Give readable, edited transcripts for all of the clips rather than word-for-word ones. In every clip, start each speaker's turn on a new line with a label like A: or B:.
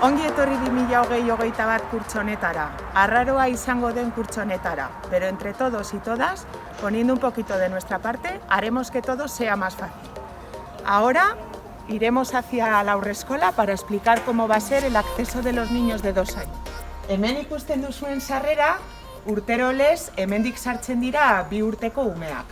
A: Ongi etorri 2020-2021 kurtso honetara. Arraroa izango den kurtso honetara, pero entre todos y todas, poniendo un poquito de nuestra parte, haremos que todo sea más fácil. Ahora iremos hacia la aurreskola para explicar cómo va a ser el acceso de los niños de 2 años. Hemen ikusten duzuen sarrera, urtero lez hemendik sartzen dira 2 urteko umeak.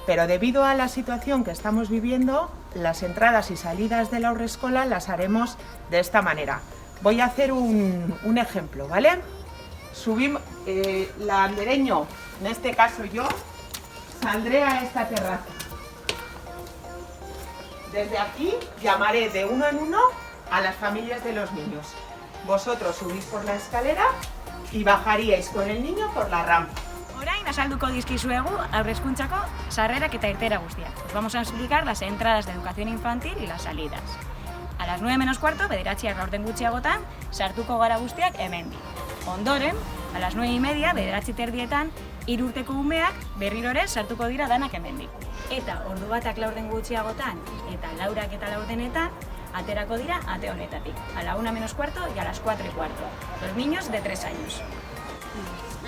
A: Pero debido a la situación que estamos viviendo, las entradas y salidas de la aurreskola las haremos de esta manera. Voy a hacer un ejemplo, ¿vale? Subimos, la andereño, en este caso yo, saldré a esta terraza. Desde aquí llamaré de uno en uno a las familias de los niños. Vosotros subís por la escalera y bajaríais con el niño por la rampa.
B: Orain azalduko dizkizuegu haurreskuntzako sarrerak eta irteera guztiak. Os vamos a explicar las entradas de educación infantil y las salidas. A las 9 menos cuarto, bederatziak laurden gutxiagotan, sartuko gara guztiak hemendik. Ondoren, a las 9:30, bederatzi terdietan, 3 urteko umeak berriro ere sartuko dira danak hemendik. Eta ordu batak laurden gutxiagotan eta laurak eta laurdenetan, aterako dira ate honetatik. A la 1 menos cuarto y a las 4:15. Los niños de 3 años.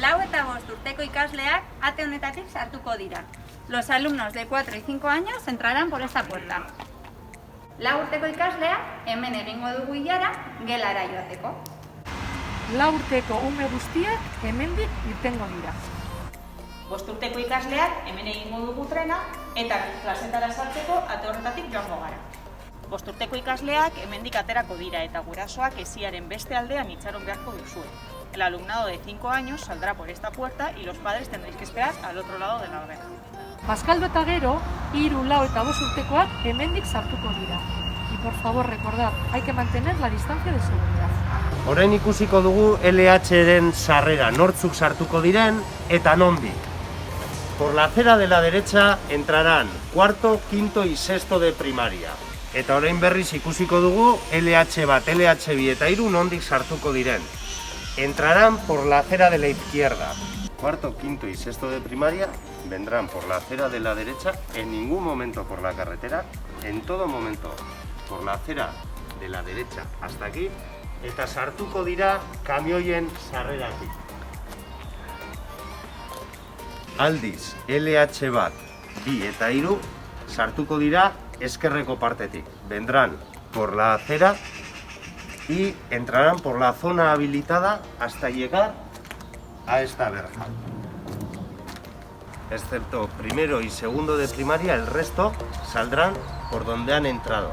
C: 4 eta 5 urteko ikasleak ate honetatik sartuko dira. Los alumnos de 4 y 5 años entrarán por esta puerta. 4 urteko ikasleak hemen egingo dugu ilara gelara joateko.
D: 4 urteko ume guztiak hemendik irtengo dira.
B: 5 urteko ikasleak hemen egingo dugu trena eta klasetara sartzeko ate horretatik joango gara. 5 urteko ikasleak hemendik aterako dira eta gurasoak hesiaren beste aldean itxaron beharko duzue. El alumnado de 5 años saldrá por esta puerta y los padres tendréis que esperar al otro lado de la reja.
D: Bazkaldu eta gero, 3, 4 eta 5 urtekoak hemendik sartuko dira. Y por favor, recordad, hay que mantener la distancia de seguridad.
E: Orain ikusiko dugu LH-ren sarrera, nortzuk sartuko diren eta nondik. Por la acera de la derecha entrarán 4., 5. y 6. de primaria. Eta orain berriz ikusiko dugu LH bat, LH bi eta 3 nondik sartuko diren. Entrarán por la acera de la izquierda. 4., 5. y 6. de primaria vendrán por la acera de la derecha, en ningún momento por la carretera, en todo momento por la acera de la derecha hasta aquí, eta sartuko dira kamioien sarreratik. Aldiz, LH bat, bi eta 3 sartuko dira eskerreko partetik. Vendrán por la acera y entrarán por la zona habilitada hasta llegar a esta verja. Excepto 1. y 2. de primaria, el resto saldrán por donde han entrado.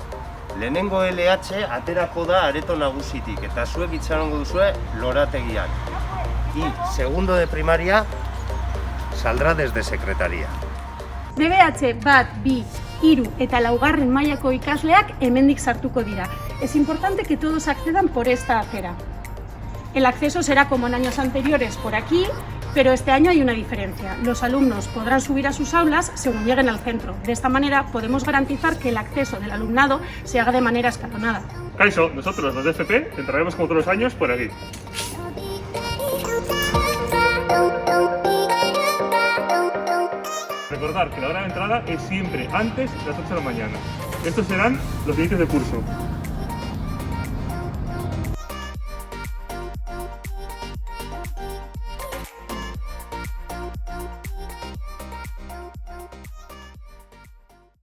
E: Lehenengo LH aterako da areto nagusitik eta zuek itxarongo duzue lorategian. Y 2. de primaria saldrá desde secretaría.
F: DBH bat, bi, 3 eta 4. mailako ikasleak hemendik sartuko dira. Es importante que todos accedan por esta acera. El acceso será como en años anteriores por aquí, pero este año hay una diferencia. Los alumnos podrán subir a sus aulas según lleguen al centro. De esta manera podemos garantizar que el acceso del alumnado se haga de manera escalonada.
G: Kaixo, nosotros los de FP entraremos como todos los años por aquí. Recordar que la hora de entrada es siempre antes de las 8 de la mañana. Estos serán los inicios de curso.